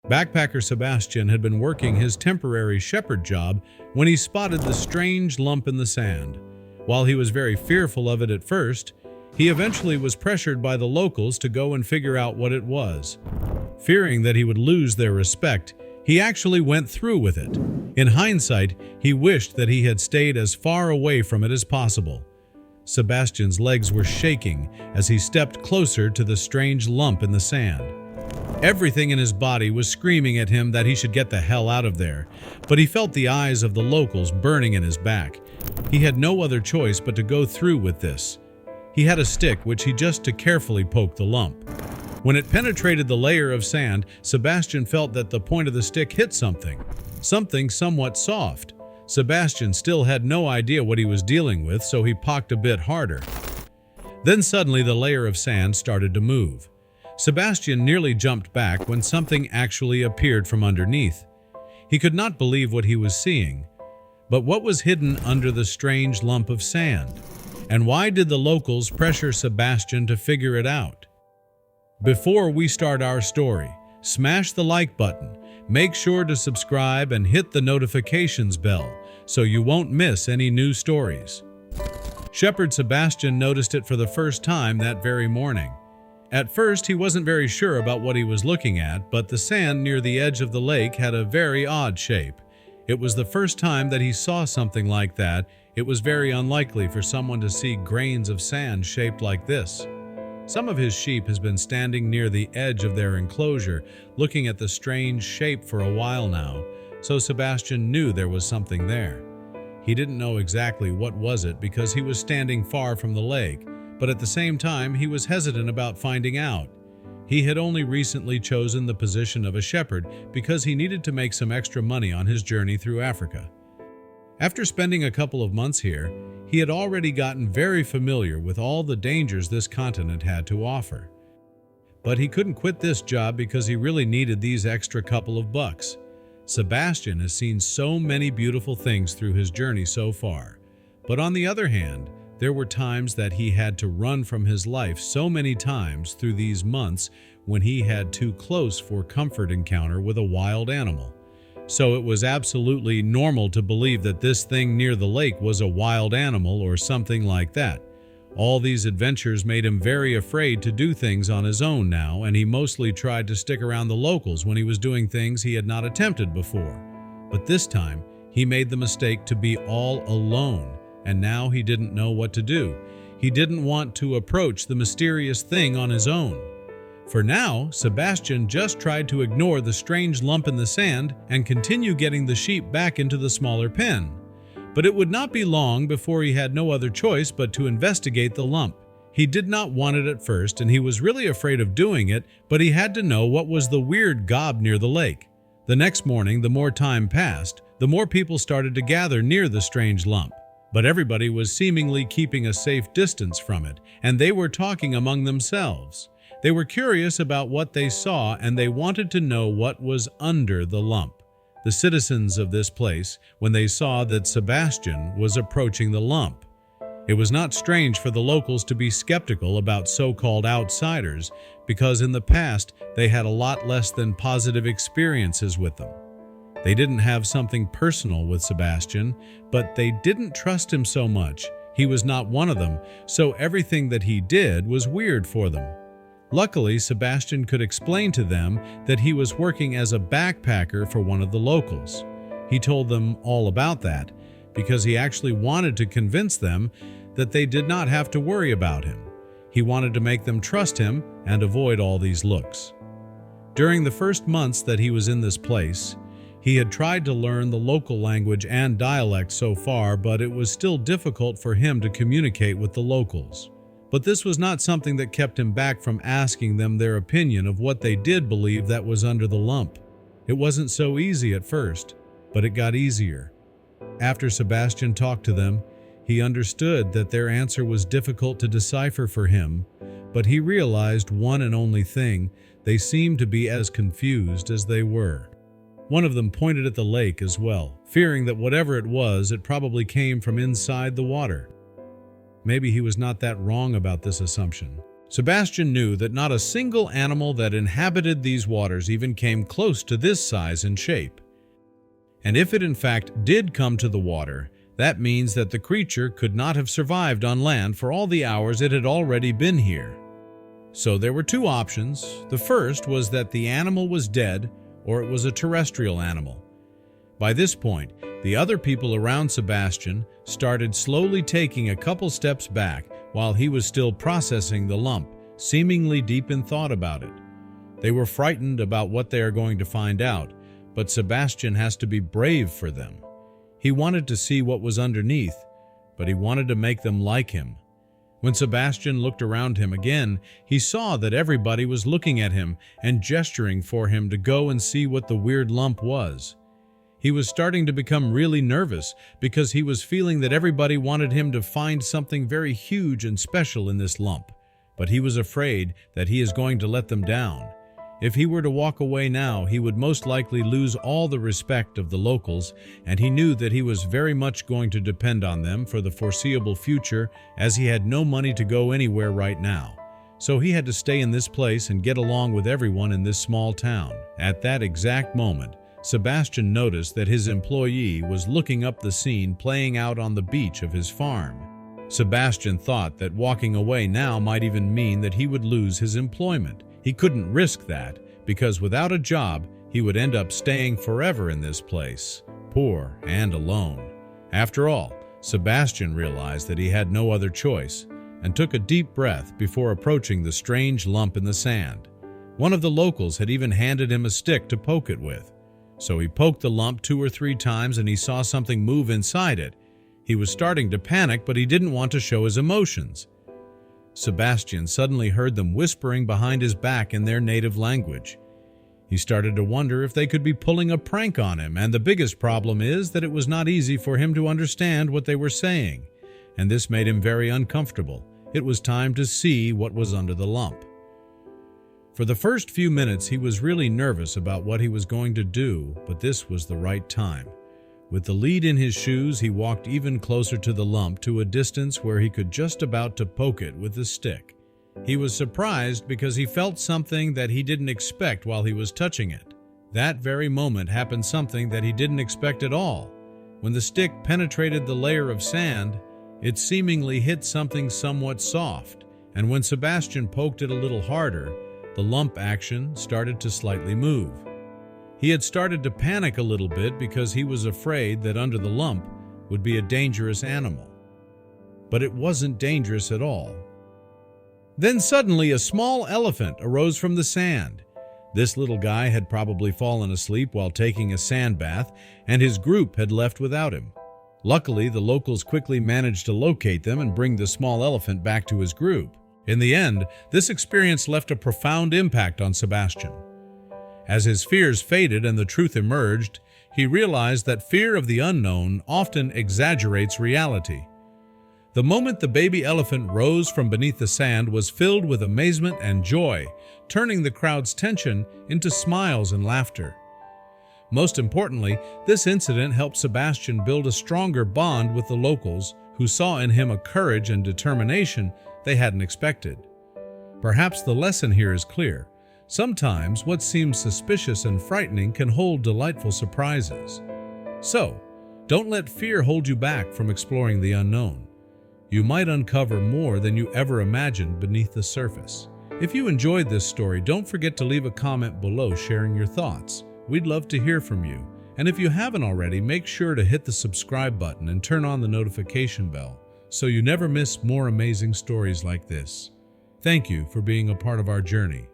Backpacker Sebastian had been working his temporary shepherd job when he spotted the strange lump in the sand. While he was very fearful of it at first, he eventually was pressured by the locals to go and figure out what it was. Fearing that he would lose their respect, he actually went through with it. In hindsight, he wished that he had stayed as far away from it as possible. Sebastian's legs were shaking as he stepped closer to the strange lump in the sand. Everything in his body was screaming at him that he should get the hell out of there, but he felt the eyes of the locals burning in his back. He had no other choice but to go through with this. He had a stick which he just to carefully poke the lump. When it penetrated the layer of sand, Sebastian felt that the point of the stick hit something somewhat soft. Sebastian still had no idea what he was dealing with, so he poked a bit harder. Then suddenly the layer of sand started to move. Sebastian nearly jumped back when something actually appeared from underneath. He could not believe what he was seeing. But what was hidden under the strange lump of sand? And why did the locals pressure Sebastian to figure it out? Before we start our story, smash the like button, make sure to subscribe and hit the notifications bell so you won't miss any new stories. Shepherd Sebastian noticed it for the first time that very morning. At first, he wasn't very sure about what he was looking at, but the sand near the edge of the lake had a very odd shape. It was the first time that he saw something like that. It was very unlikely for someone to see grains of sand shaped like this. Some of his sheep has been standing near the edge of their enclosure, looking at the strange shape for a while now, so Sebastian knew there was something there. He didn't know exactly what was it because he was standing far from the lake, but at the same time he was hesitant about finding out. He had only recently chosen the position of a shepherd because he needed to make some extra money on his journey through Africa. After spending a couple of months here, he had already gotten very familiar with all the dangers this continent had to offer. But he couldn't quit this job because he really needed these extra couple of bucks. Sebastian has seen so many beautiful things through his journey so far. But on the other hand, there were times that he had to run from his life so many times through these months when he had too close for comfort encounter with a wild animal. So it was absolutely normal to believe that this thing near the lake was a wild animal or something like that. All these adventures made him very afraid to do things on his own now, and he mostly tried to stick around the locals when he was doing things he had not attempted before. But this time, he made the mistake to be all alone, and now he didn't know what to do. He didn't want to approach the mysterious thing on his own. For now, Sebastian just tried to ignore the strange lump in the sand and continue getting the sheep back into the smaller pen. But it would not be long before he had no other choice but to investigate the lump. He did not want it at first, and he was really afraid of doing it, but he had to know what was the weird gob near the lake. The next morning, the more time passed, the more people started to gather near the strange lump. But everybody was seemingly keeping a safe distance from it, and they were talking among themselves. They were curious about what they saw, and they wanted to know what was under the lump. The citizens of this place, when they saw that Sebastian was approaching the lump. It was not strange for the locals to be skeptical about so-called outsiders, because in the past they had a lot less than positive experiences with them. They didn't have something personal with Sebastian, but they didn't trust him so much. He was not one of them, so everything that he did was weird for them. Luckily, Sebastian could explain to them that he was working as a backpacker for one of the locals. He told them all about that, because he actually wanted to convince them that they did not have to worry about him. He wanted to make them trust him and avoid all these looks. During the first months that he was in this place, he had tried to learn the local language and dialect so far, but it was still difficult for him to communicate with the locals. But this was not something that kept him back from asking them their opinion of what they did believe that was under the lump. It wasn't so easy at first, but it got easier. After Sebastian talked to them, he understood that their answer was difficult to decipher for him, but he realized one and only thing: they seemed to be as confused as they were. One of them pointed at the lake as well, fearing that whatever it was, it probably came from inside the water. Maybe he was not that wrong about this assumption. Sebastian knew that not a single animal that inhabited these waters even came close to this size and shape. And if it in fact did come to the water, that means that the creature could not have survived on land for all the hours it had already been here. So there were two options. The first was that the animal was dead, or it was a terrestrial animal. By this point, the other people around Sebastian started slowly taking a couple steps back while he was still processing the lump, seemingly deep in thought about it. They were frightened about what they are going to find out, but Sebastian has to be brave for them. He wanted to see what was underneath, but he wanted to make them like him. When Sebastian looked around him again, he saw that everybody was looking at him and gesturing for him to go and see what the weird lump was. He was starting to become really nervous because he was feeling that everybody wanted him to find something very huge and special in this lump, but he was afraid that he is going to let them down. If he were to walk away now, he would most likely lose all the respect of the locals, and he knew that he was very much going to depend on them for the foreseeable future, as he had no money to go anywhere right now. So he had to stay in this place and get along with everyone in this small town. At that exact moment, Sebastian noticed that his employee was looking up the scene playing out on the beach of his farm. Sebastian thought that walking away now might even mean that he would lose his employment. He couldn't risk that, because without a job, he would end up staying forever in this place, poor and alone. After all, Sebastian realized that he had no other choice, and took a deep breath before approaching the strange lump in the sand. One of the locals had even handed him a stick to poke it with. So he poked the lump 2 or 3 times and he saw something move inside it. He was starting to panic, but he didn't want to show his emotions. Sebastian suddenly heard them whispering behind his back in their native language. He started to wonder if they could be pulling a prank on him, and the biggest problem is that it was not easy for him to understand what they were saying, and this made him very uncomfortable. It was time to see what was under the lump. For the first few minutes, he was really nervous about what he was going to do, but this was the right time. With the lead in his shoes, he walked even closer to the lump, to a distance where he could just about to poke it with the stick. He was surprised because he felt something that he didn't expect while he was touching it. That very moment happened something that he didn't expect at all. When the stick penetrated the layer of sand, it seemingly hit something somewhat soft, and when Sebastian poked it a little harder, the lump action started to slightly move. He had started to panic a little bit because he was afraid that under the lump would be a dangerous animal. But it wasn't dangerous at all. Then suddenly a small elephant arose from the sand. This little guy had probably fallen asleep while taking a sand bath, and his group had left without him. Luckily, the locals quickly managed to locate them and bring the small elephant back to his group. In the end, this experience left a profound impact on Sebastian. As his fears faded and the truth emerged, he realized that fear of the unknown often exaggerates reality. The moment the baby elephant rose from beneath the sand was filled with amazement and joy, turning the crowd's tension into smiles and laughter. Most importantly, this incident helped Sebastian build a stronger bond with the locals, who saw in him a courage and determination they hadn't expected. Perhaps the lesson here is clear. Sometimes what seems suspicious and frightening can hold delightful surprises. So, don't let fear hold you back from exploring the unknown. You might uncover more than you ever imagined beneath the surface. If you enjoyed this story, don't forget to leave a comment below sharing your thoughts. We'd love to hear from you. And if you haven't already, make sure to hit the subscribe button and turn on the notification bell so you never miss more amazing stories like this. Thank you for being a part of our journey.